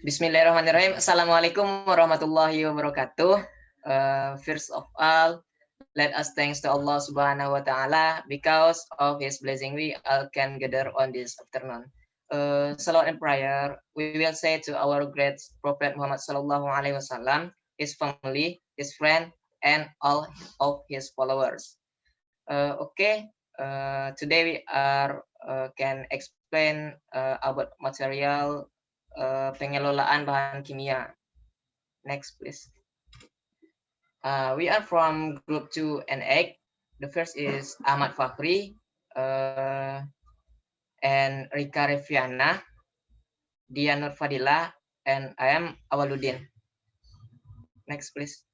Bismillahirrahmanirrahim. Assalamualaikum warahmatullahi wabarakatuh. First of all, let us thanks to Allah Subhanahu wa Ta'ala because of His blessing we all can gather on this afternoon. Salat and prayer we will say to our great Prophet Muhammad Sallallahu Alaihi Wasallam, his family, his friend, and all of his followers. Today we are can explain about material pengelolaan bahan kimia. Next, please. We are from group 2 and 8. The first is Ahmad Fakhri and Rika Reviana, Dia Nur Fadila, and I am Awaluddin. Next, please.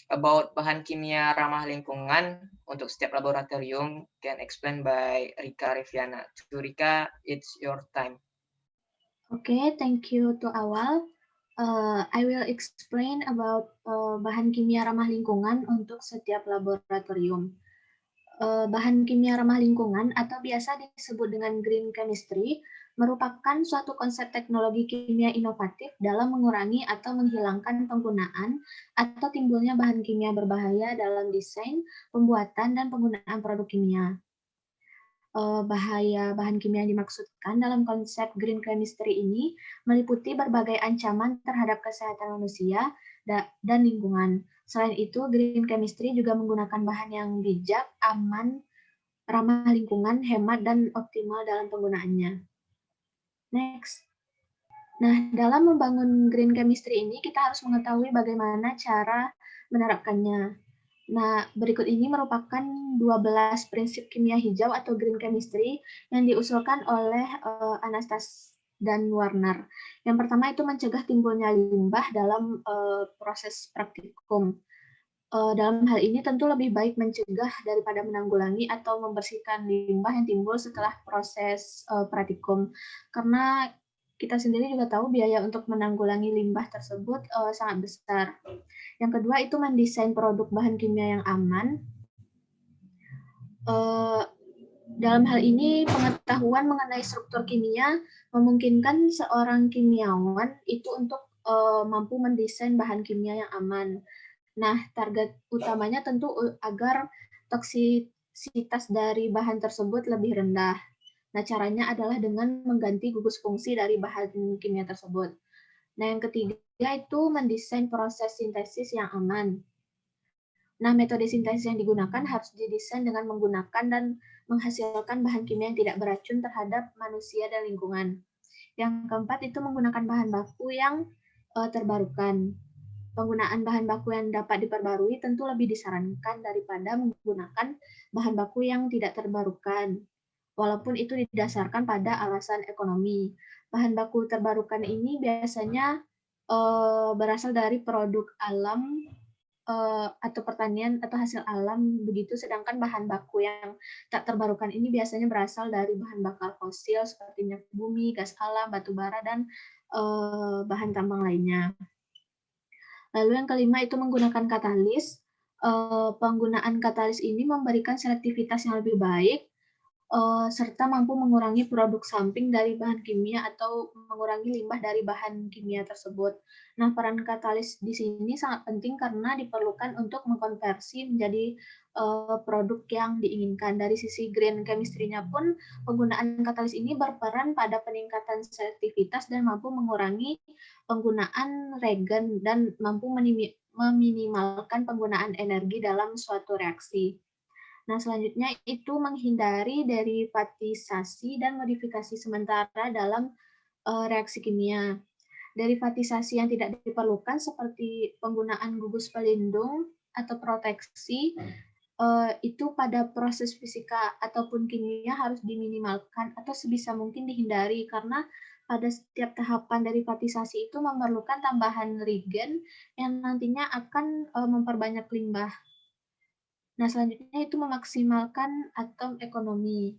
About bahan kimia ramah lingkungan untuk setiap laboratorium can explain by Rika Reviana. To Rika, it's your time. Okay, thank you to Awal. I will explain about bahan kimia ramah lingkungan untuk setiap laboratorium. Bahan kimia ramah lingkungan atau biasa disebut dengan green chemistry merupakan suatu konsep teknologi kimia inovatif dalam mengurangi atau menghilangkan penggunaan atau timbulnya bahan kimia berbahaya dalam desain, pembuatan, dan penggunaan produk kimia. Bahaya bahan kimia yang dimaksudkan dalam konsep green chemistry ini meliputi berbagai ancaman terhadap kesehatan manusia dan lingkungan. Selain itu, green chemistry juga menggunakan bahan yang bijak, aman, ramah lingkungan, hemat, dan optimal dalam penggunaannya. Next. Nah, dalam membangun green chemistry ini, kita harus mengetahui bagaimana cara menerapkannya. Nah, berikut ini merupakan 12 prinsip kimia hijau atau green chemistry yang diusulkan oleh Anastas dan Warner. Yang pertama itu mencegah timbulnya limbah dalam proses praktikum. Dalam hal ini tentu lebih baik mencegah daripada menanggulangi atau membersihkan limbah yang timbul setelah proses praktikum. Karena kita sendiri juga tahu biaya untuk menanggulangi limbah tersebut sangat besar. Yang kedua itu mendesain produk bahan kimia yang aman. Dalam hal ini pengetahuan mengenai struktur kimia memungkinkan seorang kimiawan itu untuk mampu mendesain bahan kimia yang aman. Nah, target utamanya tentu agar toksisitas dari bahan tersebut lebih rendah. Nah, caranya adalah dengan mengganti gugus fungsi dari bahan kimia tersebut. Nah, yang ketiga itu mendesain proses sintesis yang aman. Nah, metode sintesis yang digunakan harus didesain dengan menggunakan dan menghasilkan bahan kimia yang tidak beracun terhadap manusia dan lingkungan. Yang keempat itu menggunakan bahan baku yang terbarukan. Penggunaan bahan baku yang dapat diperbarui tentu lebih disarankan daripada menggunakan bahan baku yang tidak terbarukan. Walaupun itu didasarkan pada alasan ekonomi. Bahan baku terbarukan ini biasanya berasal dari produk alam atau pertanian atau hasil alam begitu, sedangkan bahan baku yang tak terbarukan ini biasanya berasal dari bahan bakar fosil seperti minyak bumi, gas alam, batu bara, dan bahan tambang lainnya. Lalu yang kelima itu menggunakan katalis. Penggunaan katalis ini memberikan selektivitas yang lebih baik serta mampu mengurangi produk samping dari bahan kimia atau mengurangi limbah dari bahan kimia tersebut. Nah, peran katalis di sini sangat penting karena diperlukan untuk mengkonversi menjadi produk yang diinginkan. Dari sisi green chemistry-nya pun, penggunaan katalis ini berperan pada peningkatan selektivitas dan mampu mengurangi penggunaan reagen dan mampu meminimalkan penggunaan energi dalam suatu reaksi. Nah, selanjutnya itu menghindari derivatisasi dan modifikasi sementara dalam reaksi kimia. Derivatisasi yang tidak diperlukan seperti penggunaan gugus pelindung atau proteksi itu pada proses fisika ataupun kimia harus diminimalkan atau sebisa mungkin dihindari karena pada setiap tahapan derivatisasi itu memerlukan tambahan reagen yang nantinya akan memperbanyak limbah. Nah, selanjutnya itu memaksimalkan atom ekonomi.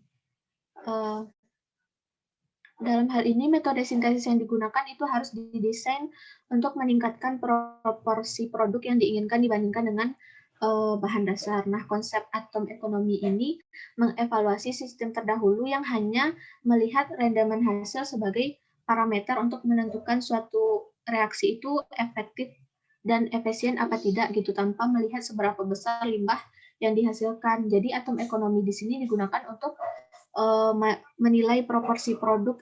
Dalam hal ini, metode sintesis yang digunakan itu harus didesain untuk meningkatkan proporsi produk yang diinginkan dibandingkan dengan bahan dasar. Nah, konsep atom ekonomi ini mengevaluasi sistem terdahulu yang hanya melihat rendaman hasil sebagai parameter untuk menentukan suatu reaksi itu efektif dan efisien apa tidak gitu, tanpa melihat seberapa besar limbah yang dihasilkan. Jadi atom ekonomi di sini digunakan untuk menilai proporsi produk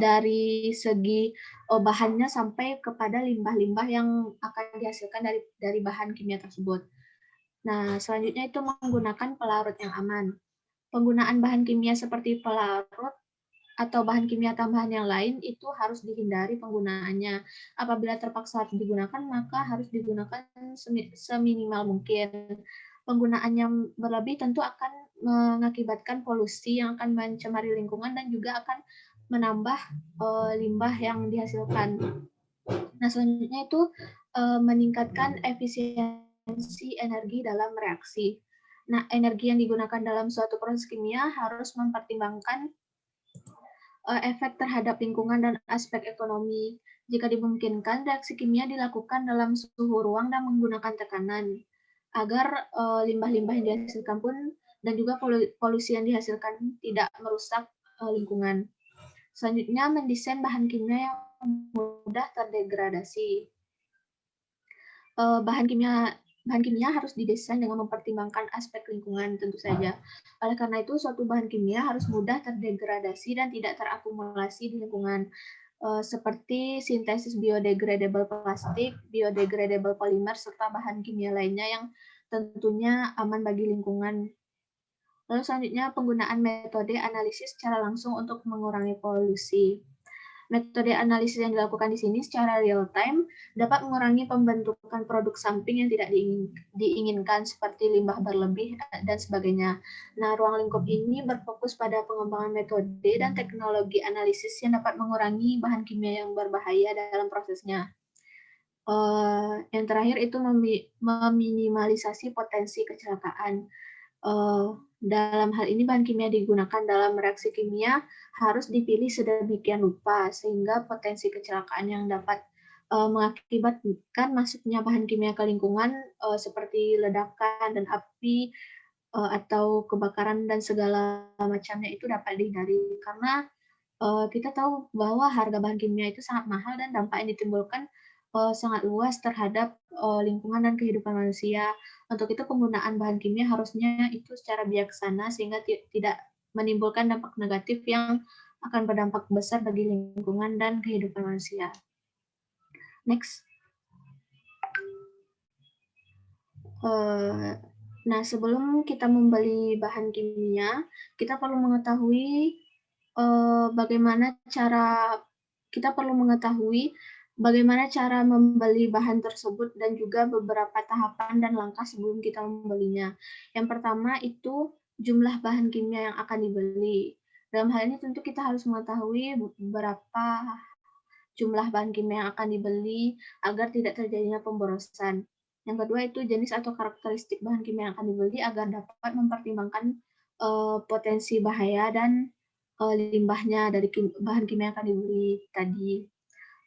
dari segi bahannya sampai kepada limbah-limbah yang akan dihasilkan dari bahan kimia tersebut. Nah, selanjutnya itu menggunakan pelarut yang aman. Penggunaan bahan kimia seperti pelarut atau bahan kimia tambahan yang lain itu harus dihindari penggunaannya. Apabila terpaksa harus digunakan, maka harus digunakan seminimal mungkin. Penggunaan yang berlebih tentu akan mengakibatkan polusi yang akan mencemari lingkungan dan juga akan menambah limbah yang dihasilkan. Nah, selanjutnya itu meningkatkan efisiensi energi dalam reaksi. Nah, energi yang digunakan dalam suatu proses kimia harus mempertimbangkan efek terhadap lingkungan dan aspek ekonomi. Jika dimungkinkan, reaksi kimia dilakukan dalam suhu ruang dan menggunakan tekanan, agar limbah-limbah yang dihasilkan pun dan juga polusi yang dihasilkan tidak merusak lingkungan. Selanjutnya, mendesain bahan kimia yang mudah terdegradasi. Bahan kimia harus didesain dengan mempertimbangkan aspek lingkungan tentu saja. Oleh karena itu, suatu bahan kimia harus mudah terdegradasi dan tidak terakumulasi di lingkungan, seperti sintesis biodegradable plastik, biodegradable polimer, serta bahan kimia lainnya yang tentunya aman bagi lingkungan. Lalu selanjutnya, penggunaan metode analisis secara langsung untuk mengurangi polusi. Metode analisis yang dilakukan di sini secara real time dapat mengurangi pembentukan produk samping yang tidak diinginkan seperti limbah berlebih dan sebagainya. Nah, ruang lingkup ini berfokus pada pengembangan metode dan teknologi analisis yang dapat mengurangi bahan kimia yang berbahaya dalam prosesnya. Yang terakhir itu meminimalisasi potensi kecelakaan. Dalam hal ini bahan kimia digunakan dalam reaksi kimia harus dipilih sedemikian rupa sehingga potensi kecelakaan yang dapat mengakibatkan masuknya bahan kimia ke lingkungan seperti ledakan dan api atau kebakaran dan segala macamnya itu dapat dihindari, karena kita tahu bahwa harga bahan kimia itu sangat mahal dan dampak yang ditimbulkan sangat luas terhadap lingkungan dan kehidupan manusia. Untuk itu penggunaan bahan kimia harusnya itu secara bijaksana sehingga tidak menimbulkan dampak negatif yang akan berdampak besar bagi lingkungan dan kehidupan manusia. Next. Nah, sebelum kita membeli bahan kimia, kita perlu mengetahui bagaimana cara membeli bahan tersebut dan juga beberapa tahapan dan langkah sebelum kita membelinya. Yang pertama itu jumlah bahan kimia yang akan dibeli. Dalam hal ini tentu kita harus mengetahui berapa jumlah bahan kimia yang akan dibeli agar tidak terjadinya pemborosan. Yang kedua itu jenis atau karakteristik bahan kimia yang akan dibeli agar dapat mempertimbangkan potensi bahaya dan limbahnya dari bahan kimia yang akan dibeli tadi.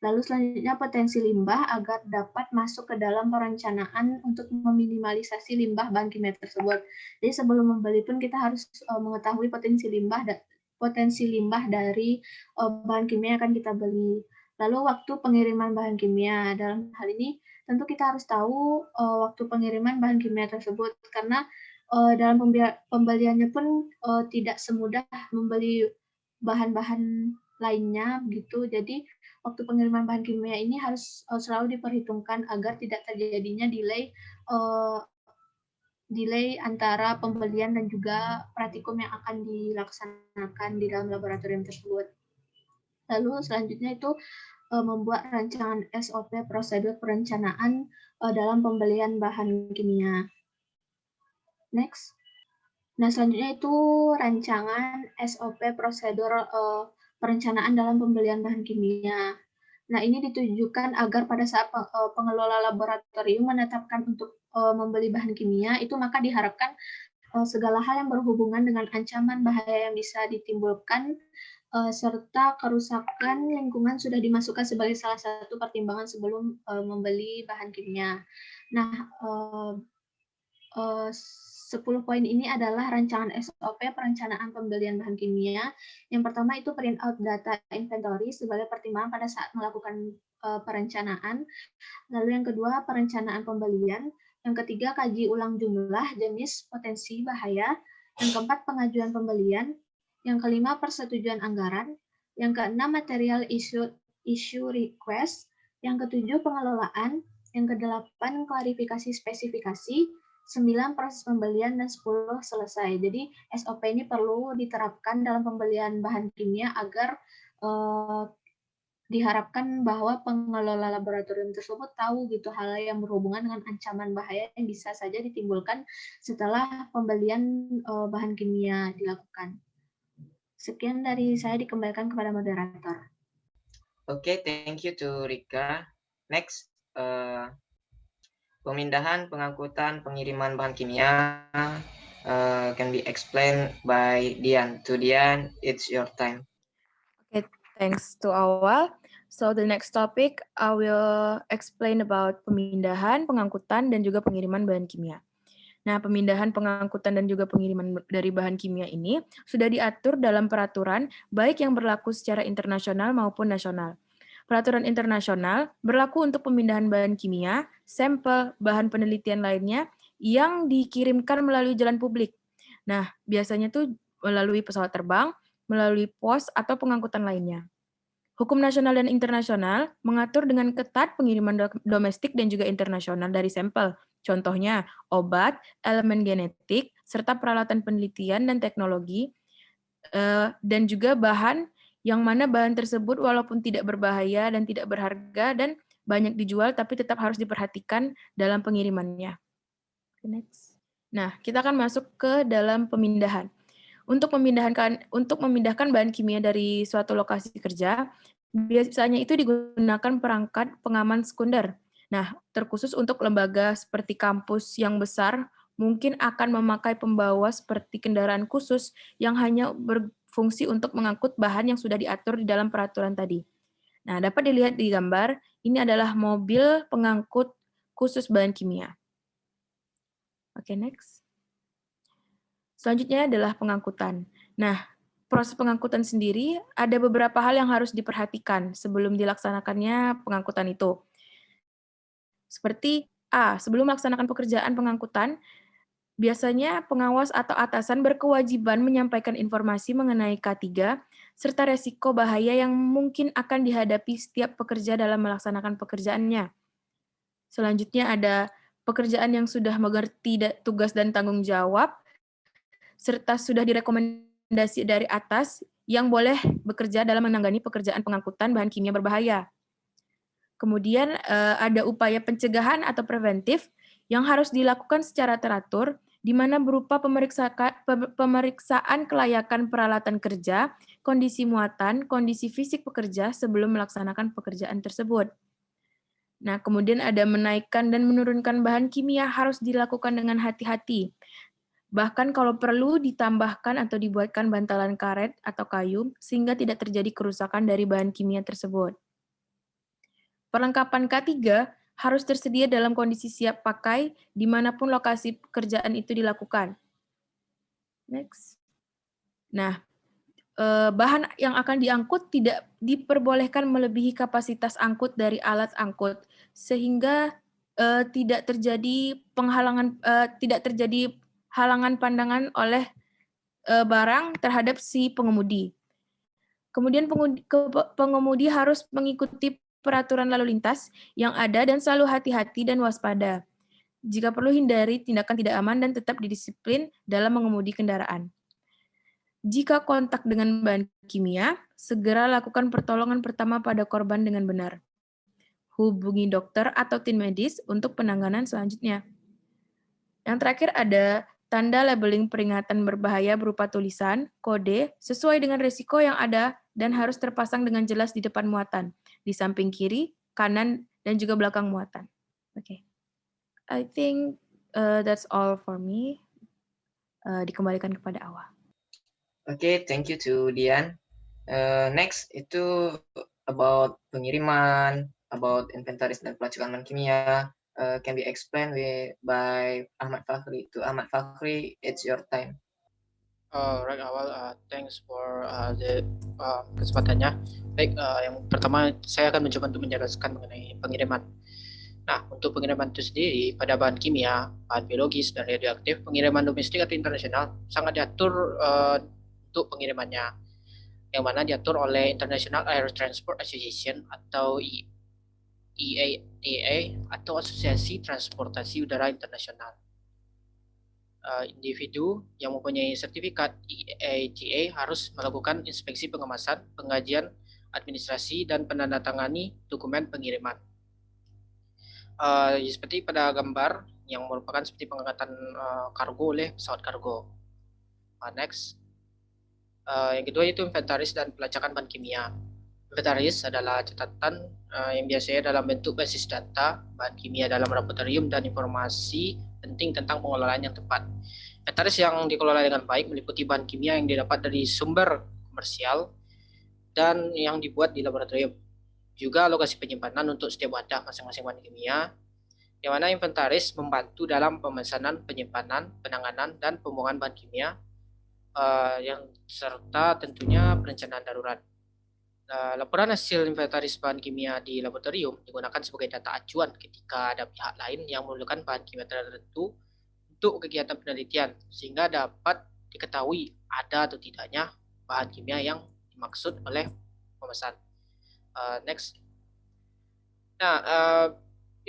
Lalu selanjutnya potensi limbah agar dapat masuk ke dalam perencanaan untuk meminimalisasi limbah bahan kimia tersebut. Jadi sebelum membeli pun kita harus mengetahui potensi limbah dari bahan kimia yang akan kita beli. Lalu waktu pengiriman bahan kimia. Dalam hal ini tentu kita harus tahu waktu pengiriman bahan kimia tersebut, karena dalam pembeliannya pun tidak semudah membeli bahan-bahan lainnya gitu. Jadi waktu pengiriman bahan kimia ini harus selalu diperhitungkan agar tidak terjadinya delay antara pembelian dan juga praktikum yang akan dilaksanakan di dalam laboratorium tersebut. Lalu selanjutnya itu membuat rancangan SOP prosedur perencanaan dalam pembelian bahan kimia. Next. Nah, selanjutnya itu rancangan SOP prosedur perencanaan dalam pembelian bahan kimia. Nah, ini ditujukan agar pada saat pengelola laboratorium menetapkan untuk membeli bahan kimia, itu maka diharapkan segala hal yang berhubungan dengan ancaman bahaya yang bisa ditimbulkan serta kerusakan lingkungan sudah dimasukkan sebagai salah satu pertimbangan sebelum membeli bahan kimia. Nah, 10 poin ini adalah rancangan SOP perencanaan pembelian bahan kimia. Yang pertama itu print out data inventory sebagai pertimbangan pada saat melakukan perencanaan. Lalu yang kedua, perencanaan pembelian. Yang ketiga, kaji ulang jumlah, jenis, potensi, bahaya. Yang keempat, pengajuan pembelian. Yang kelima, persetujuan anggaran. Yang keenam, material issue request. Yang ketujuh, pengelolaan. Yang kedelapan, klarifikasi spesifikasi. 9, proses pembelian, dan 10, selesai. Jadi SOP ini perlu diterapkan dalam pembelian bahan kimia agar diharapkan bahwa pengelola laboratorium tersebut tahu gitu hal yang berhubungan dengan ancaman bahaya yang bisa saja ditimbulkan setelah pembelian bahan kimia dilakukan. Sekian dari saya, dikembalikan kepada moderator. Oke, thank you to Rika. Next, pemindahan, pengangkutan, pengiriman bahan kimia can be explained by Dian. To Dian, it's your time. Okay, thanks to Awal. So the next topic, I will explain about pemindahan, pengangkutan, dan juga pengiriman bahan kimia. Nah, pemindahan, pengangkutan, dan juga pengiriman dari bahan kimia ini sudah diatur dalam peraturan, baik yang berlaku secara internasional maupun nasional. Peraturan internasional berlaku untuk pemindahan bahan kimia, sampel, bahan penelitian lainnya yang dikirimkan melalui jalan publik. Nah, biasanya tuh melalui pesawat terbang, melalui pos atau pengangkutan lainnya. Hukum nasional dan internasional mengatur dengan ketat pengiriman domestik dan juga internasional dari sampel. Contohnya, obat, elemen genetik, serta peralatan penelitian dan teknologi, dan juga bahan yang mana bahan tersebut walaupun tidak berbahaya dan tidak berharga dan banyak dijual, tapi tetap harus diperhatikan dalam pengirimannya. Next. Nah, kita akan masuk ke dalam pemindahan. Untuk memindahkan bahan kimia dari suatu lokasi kerja, biasanya itu digunakan perangkat pengaman sekunder. Nah, terkhusus untuk lembaga seperti kampus yang besar, mungkin akan memakai pembawa seperti kendaraan khusus yang hanya berfungsi untuk mengangkut bahan yang sudah diatur di dalam peraturan tadi. Nah, dapat dilihat di gambar, ini adalah mobil pengangkut khusus bahan kimia. Oke, next. Selanjutnya adalah pengangkutan. Nah, proses pengangkutan sendiri ada beberapa hal yang harus diperhatikan sebelum dilaksanakannya pengangkutan itu. Seperti A, sebelum melaksanakan pekerjaan pengangkutan, biasanya pengawas atau atasan berkewajiban menyampaikan informasi mengenai K3 serta resiko bahaya yang mungkin akan dihadapi setiap pekerja dalam melaksanakan pekerjaannya. Selanjutnya ada pekerjaan yang sudah mengerti tugas dan tanggung jawab, serta sudah direkomendasi dari atas yang boleh bekerja dalam menangani pekerjaan pengangkutan bahan kimia berbahaya. Kemudian ada upaya pencegahan atau preventif yang harus dilakukan secara teratur, di mana berupa pemeriksaan kelayakan peralatan kerja, kondisi muatan, kondisi fisik pekerja sebelum melaksanakan pekerjaan tersebut. Nah, kemudian ada menaikkan dan menurunkan bahan kimia harus dilakukan dengan hati-hati. Bahkan kalau perlu ditambahkan atau dibuatkan bantalan karet atau kayu sehingga tidak terjadi kerusakan dari bahan kimia tersebut. Perlengkapan K3 harus tersedia dalam kondisi siap pakai dimanapun lokasi pekerjaan itu dilakukan. Next. Nah, bahan yang akan diangkut tidak diperbolehkan melebihi kapasitas angkut dari alat angkut, sehingga tidak terjadi halangan pandangan oleh barang terhadap si pengemudi. Kemudian pengemudi harus mengikuti peraturan lalu lintas yang ada dan selalu hati-hati dan waspada. Jika perlu hindari tindakan tidak aman dan tetap didisiplin dalam mengemudi kendaraan. Jika kontak dengan bahan kimia, segera lakukan pertolongan pertama pada korban dengan benar. Hubungi dokter atau tim medis untuk penanganan selanjutnya. Yang terakhir ada tanda labeling peringatan berbahaya berupa tulisan, kode, sesuai dengan risiko yang ada dan harus terpasang dengan jelas di depan muatan, di samping kiri, kanan, dan juga belakang muatan. Oke. I think that's all for me. Dikembalikan kepada Awa. Oke, thank you to Dian. Next itu about pengiriman, about inventaris dan pelacakan bahan kimia. can be explained by Ahmad Fakhri. To Ahmad Fakhri, it's your time. Right, Awal, thanks for the kesempatannya. Baik, yang pertama saya akan mencoba untuk menjelaskan mengenai pengiriman. Nah, untuk pengiriman itu sendiri pada bahan kimia, bahan biologis, dan radioaktif, pengiriman domestik atau internasional sangat diatur untuk pengirimannya, yang mana diatur oleh International Air Transport Association atau IATA atau Asosiasi Transportasi Udara Internasional. Individu yang mempunyai sertifikat IATA harus melakukan inspeksi pengemasan, pengajian, administrasi, dan penandatangani dokumen pengiriman. Seperti pada gambar yang merupakan seperti pengangkatan kargo oleh pesawat kargo. Next, yang kedua itu inventaris dan pelacakan bahan kimia. Inventaris adalah catatan yang biasanya dalam bentuk basis data bahan kimia dalam laboratorium dan informasi penting tentang pengelolaan yang tepat. Inventaris yang dikelola dengan baik meliputi bahan kimia yang didapat dari sumber komersial dan yang dibuat di laboratorium. Juga lokasi penyimpanan untuk setiap wadah masing-masing bahan kimia, di mana inventaris membantu dalam pemesanan, penyimpanan, penanganan, dan pembuangan bahan kimia, yang serta tentunya perencanaan darurat. Laporan hasil inventaris bahan kimia di laboratorium digunakan sebagai data acuan ketika ada pihak lain yang memerlukan bahan kimia tertentu untuk kegiatan penelitian, sehingga dapat diketahui ada atau tidaknya bahan kimia yang dimaksud oleh pemesan. Next. Nah,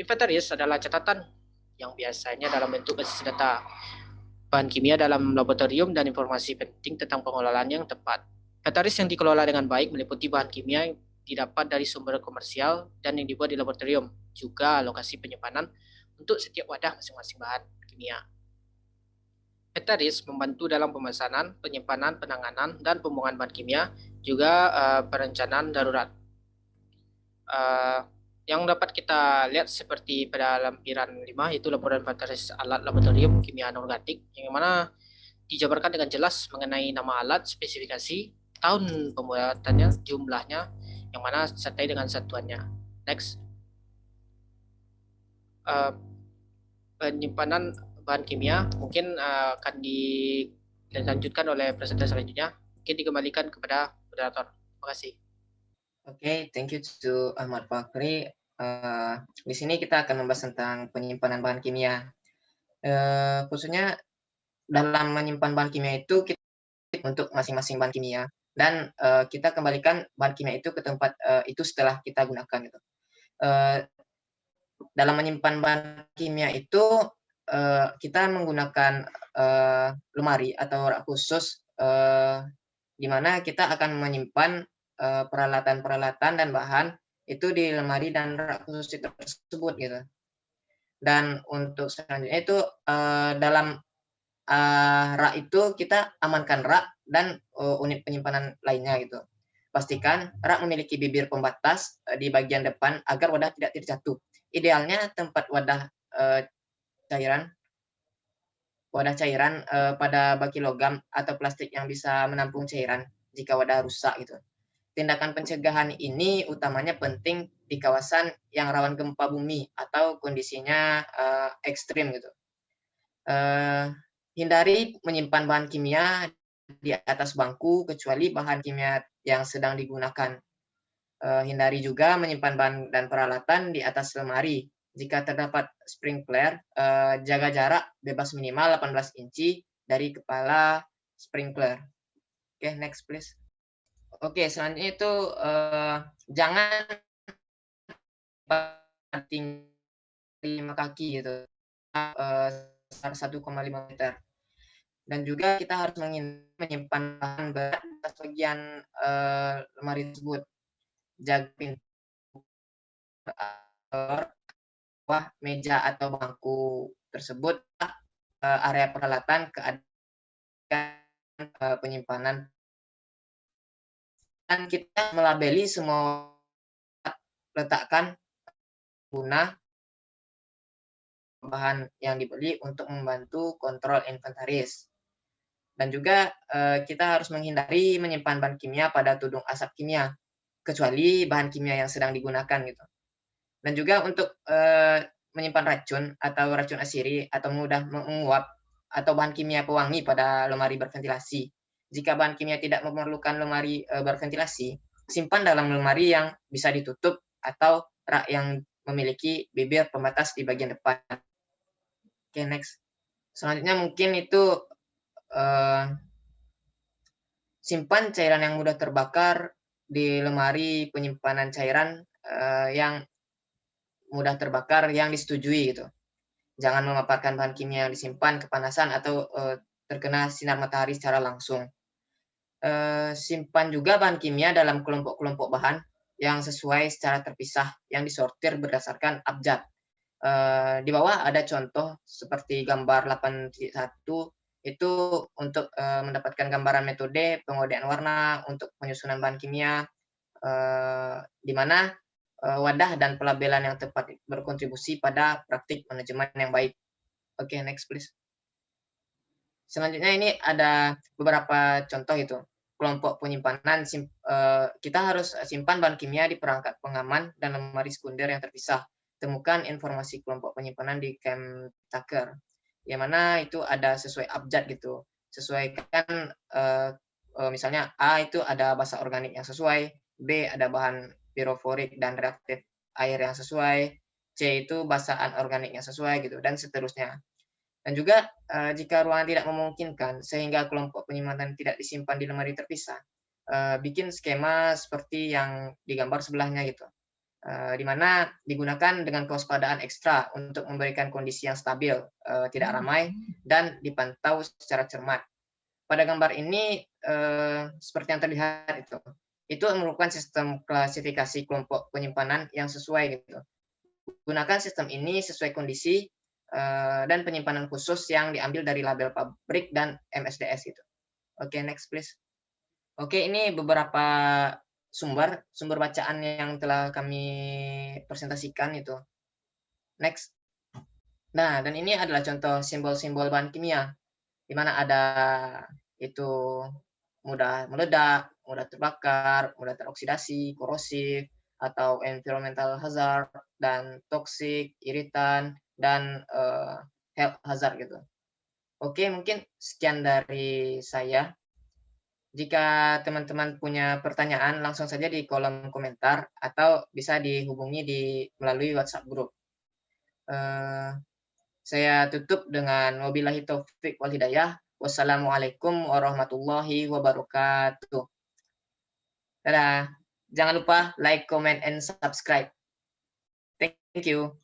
inventaris adalah catatan yang biasanya dalam bentuk basis data bahan kimia dalam laboratorium dan informasi penting tentang pengelolaan yang tepat. Inventaris yang dikelola dengan baik meliputi bahan kimia yang didapat dari sumber komersial dan yang dibuat di laboratorium, juga lokasi penyimpanan untuk setiap wadah masing-masing bahan kimia. Inventaris membantu dalam pemesanan, penyimpanan, penanganan, dan pembuangan bahan kimia, juga perencanaan darurat. Yang dapat kita lihat seperti pada lampiran 5 itu laporan inventaris alat laboratorium kimia anorganik, yang mana dijabarkan dengan jelas mengenai nama alat, spesifikasi, tahun pembuatannya, jumlahnya, yang mana sertai dengan satuannya. Next. Penyimpanan bahan kimia mungkin akan dilanjutkan oleh presentasi selanjutnya. Mungkin dikembalikan kepada moderator. Terima kasih. Oke, thank you to Ahmad Fakhri. Di sini kita akan membahas tentang penyimpanan bahan kimia. Khususnya dalam menyimpan bahan kimia itu kita untuk masing-masing bahan kimia, dan kita kembalikan bahan kimia itu ke tempat itu setelah kita gunakan gitu. Dalam menyimpan bahan kimia itu kita menggunakan lemari atau rak khusus, di mana kita akan menyimpan peralatan-peralatan dan bahan itu di lemari dan rak khusus tersebut gitu. Dan untuk selanjutnya itu dalam rak itu kita amankan rak dan unit penyimpanan lainnya gitu. Pastikan rak memiliki bibir pembatas di bagian depan agar wadah tidak terjatuh. Idealnya tempat wadah cairan pada baki logam atau plastik yang bisa menampung cairan jika wadah rusak gitu. Tindakan pencegahan ini utamanya penting di kawasan yang rawan gempa bumi atau kondisinya ekstrim gitu. Hindari menyimpan bahan kimia di atas bangku kecuali bahan kimia yang sedang digunakan. Hindari juga menyimpan bahan dan peralatan di atas lemari. Jika terdapat sprinkler, jaga jarak bebas minimal 18 inci dari kepala sprinkler. Oke, next please. Oke, selanjutnya itu jangan tinggi 5 kaki gitu, 1,5 meter. Dan juga kita harus menyimpan bahan berat di atas bagian lemari tersebut. Jaga pintu bawah meja atau bangku tersebut area peralatan keadaan penyimpanan. Dan kita melabeli semua, letakkan guna bahan yang dibeli untuk membantu kontrol inventaris. Dan juga kita harus menghindari menyimpan bahan kimia pada tudung asap kimia, kecuali bahan kimia yang sedang digunakan gitu. Dan juga untuk menyimpan racun atau racun asiri atau mudah menguap atau bahan kimia pewangi pada lemari berventilasi. Jika bahan kimia tidak memerlukan lemari berventilasi, simpan dalam lemari yang bisa ditutup atau rak yang memiliki bibir pembatas di bagian depan. Oke, next. Selanjutnya mungkin itu simpan cairan yang mudah terbakar di lemari penyimpanan cairan yang mudah terbakar yang disetujui gitu. Jangan memaparkan bahan kimia yang disimpan kepanasan atau terkena sinar matahari secara langsung. Simpan juga bahan kimia dalam kelompok-kelompok bahan yang sesuai secara terpisah yang disortir berdasarkan abjad. Di bawah ada contoh seperti gambar 8.1 itu untuk mendapatkan gambaran metode pengodian warna untuk penyusunan bahan kimia, di mana wadah dan pelabelan yang tepat berkontribusi pada praktik manajemen yang baik. Oke, next please. Selanjutnya ini ada beberapa contoh itu. Kelompok penyimpanan, kita harus simpan bahan kimia di perangkat pengaman dan lemari sekunder yang terpisah. Temukan informasi kelompok penyimpanan di Chemtaker, yang mana itu ada sesuai abjad gitu. Sesuaikan misalnya A itu ada basa organik yang sesuai, B ada bahan piroforik dan reaktif air yang sesuai, C itu basa anorganik yang sesuai gitu, dan seterusnya. Dan juga jika ruangan tidak memungkinkan sehingga kelompok penyimpanan tidak disimpan di lemari terpisah, bikin skema seperti yang digambar sebelahnya gitu, di mana digunakan dengan kewaspadaan ekstra untuk memberikan kondisi yang stabil, tidak ramai, dan dipantau secara cermat. Pada gambar ini seperti yang terlihat itu merupakan sistem klasifikasi kelompok penyimpanan yang sesuai gitu. Gunakan sistem ini sesuai kondisi dan penyimpanan khusus yang diambil dari label pabrik dan MSDS gitu. Oke, next please. Oke, ini beberapa sumber bacaan yang telah kami presentasikan itu. Next. Nah, dan ini adalah contoh simbol-simbol bahan kimia, di mana ada itu mudah meledak, mudah terbakar, mudah teroksidasi, korosif, atau environmental hazard, dan toxic, iritan, dan health hazard gitu. Oke, mungkin sekian dari saya. Jika teman-teman punya pertanyaan, langsung saja di kolom komentar atau bisa dihubungi melalui WhatsApp group. Saya tutup dengan wabillahi taufik wal hidayah. Wassalamualaikum warahmatullahi wabarakatuh. Dadah. Jangan lupa like, comment, and subscribe. Thank you.